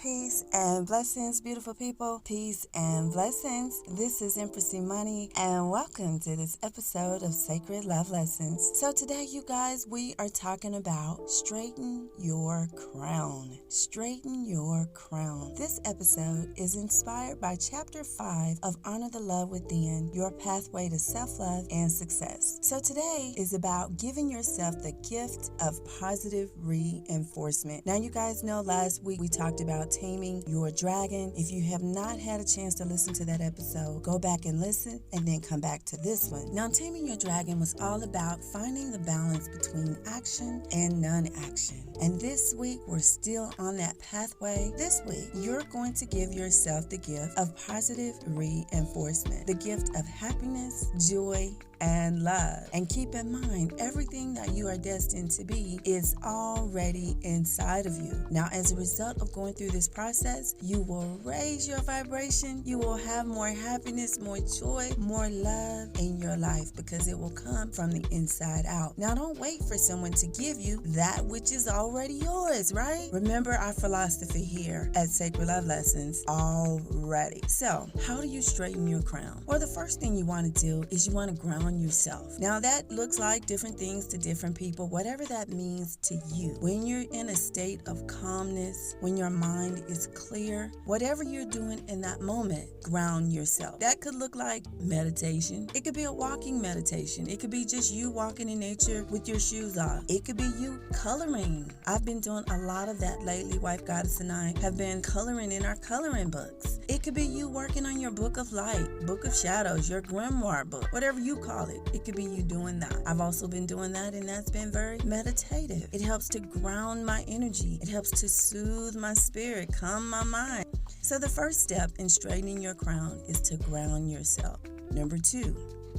Peace and blessings, beautiful people. Peace and blessings. This is Empress Imani, and welcome to this episode of Sacred Love Lessons. So today, you guys, we are talking about straighten your crown. Straighten your crown. This episode is inspired by Chapter 5 of Honor the Love Within, Your Pathway to Self-Love and Success. So today is about giving yourself the gift of positive reinforcement. Now, you guys know last week we talked about taming your dragon. If you have not had a chance to listen to that episode, go back and listen and then come back to this one. Now, taming your dragon was all about finding the balance between action and non-action. And this week, we're still on that pathway. This week, you're going to give yourself the gift of positive reinforcement, the gift of happiness, joy, and love. And keep in mind, everything that you are destined to be is already inside of you. Now, as a result of going through this process, you will raise your vibration. You will have more happiness, more joy, more love in your life because it will come from the inside out. Now, don't wait for someone to give you that which is already yours, right? Remember our philosophy here at Sacred Love Lessons already. So, how do you straighten your crown? Well, the first thing you want to do is you want to ground yourself. Now, that looks like different things to different people, whatever that means to you. When you're in a state of calmness, when your mind is clear, whatever you're doing in that moment, ground yourself. That could look like meditation. It could be a walking meditation. It could be just you walking in nature with your shoes off. It could be you coloring. I've been doing a lot of that lately. Wife Goddess and I have been coloring in our coloring books. It could be you working on your book of light, book of shadows, your grimoire book, whatever you call it. It could be you doing that. I've also been doing that, and that's been very meditative. It helps to ground my energy. It helps to soothe my spirit, calm my mind. So the first step in straightening your crown is to ground yourself. Number 2,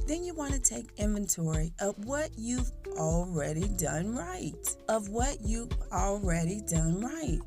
then you want to take inventory of what you've already done right.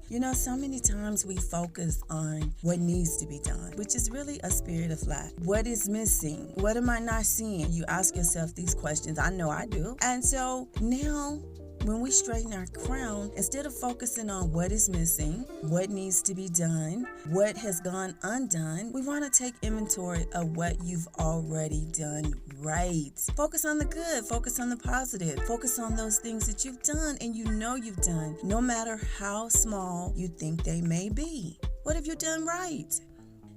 You know, so many times we focus on what needs to be done, which is really a spirit of lack. What is missing? What am I not seeing? You ask yourself these questions. I know I do. And so now, when we straighten our crown, instead of focusing on what is missing, what needs to be done, what has gone undone, we want to take inventory of what you've already done right. Focus on the good, focus on the positive, focus on those things that you've done and you know you've done, no matter how small you think they may be. What have you done right?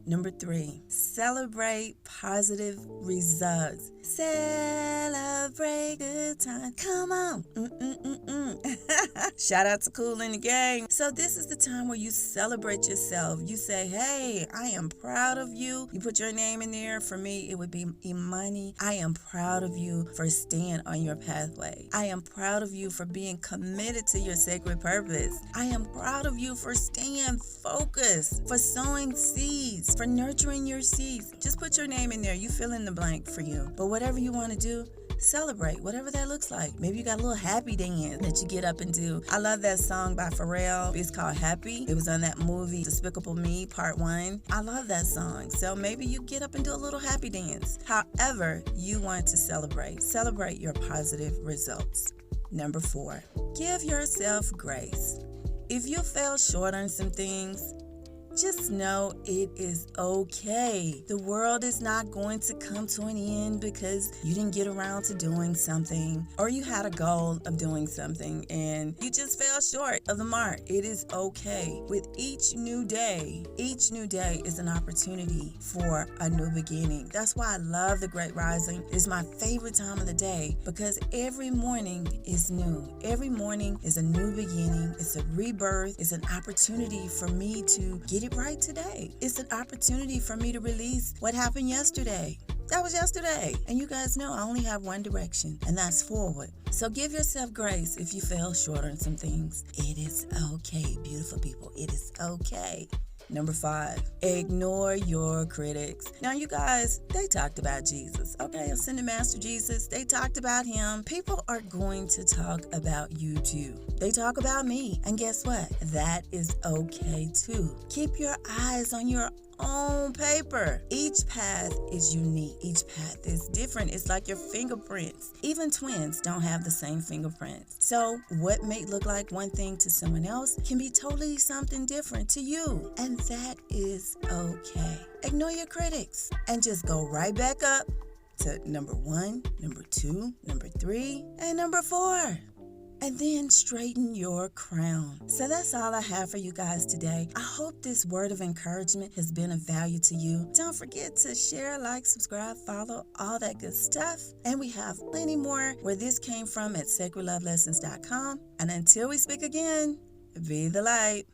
Number 3, celebrate positive results. Celebrate good times. Come on. Shout out to Cool in the Gang. So this is the time where you celebrate yourself. You say, hey, I am proud of you. You put your name in there. For me, it would be Imani. I am proud of you for staying on your pathway. I am proud of you for being committed to your sacred purpose. I am proud of you for staying focused, for sowing seeds, for nurturing your seeds. Just put your name in there. You fill in the blank for you. But whatever you want to do, celebrate, whatever that looks like. Maybe you got a little happy dance that you get up and do. I love that song by Pharrell. It's called Happy. It was on that movie, Despicable Me, Part 1. I love that song. So maybe you get up and do a little happy dance. However you want to celebrate. Celebrate your positive results. Number 4, give yourself grace. If you fell short on some things, just know it is okay. The world is not going to come to an end because you didn't get around to doing something, or you had a goal of doing something and you just fell short of the mark. It is okay. With each new day is an opportunity for a new beginning. That's why I love the Great Rising. It's my favorite time of the day because every morning is new. Every morning is a new beginning. It's a rebirth. It's an opportunity for me to get it right today. It's an opportunity for me to release what happened yesterday. That was yesterday. And you guys know I only have one direction, and that's forward. So give yourself grace if you fell short on some things. It is okay, beautiful people. It is okay. Number 5, ignore your critics. Now, you guys, they talked about Jesus. Okay, Ascended Master Jesus, they talked about him. People are going to talk about you too. They talk about me. And guess what? That is okay too. Keep your eyes on your own paper. Each path is unique. Each path is different. It's like your fingerprints. Even twins don't have the same fingerprints. So what may look like one thing to someone else can be totally something different to you. And that is okay. Ignore your critics and just go right back up to number 1, number 2, number 3, and number 4. And then straighten your crown. So that's all I have for you guys today. I hope this word of encouragement has been of value to you. Don't forget to share, like, subscribe, follow, all that good stuff. And we have plenty more where this came from at sacredlovelessons.com. And until we speak again, be the light.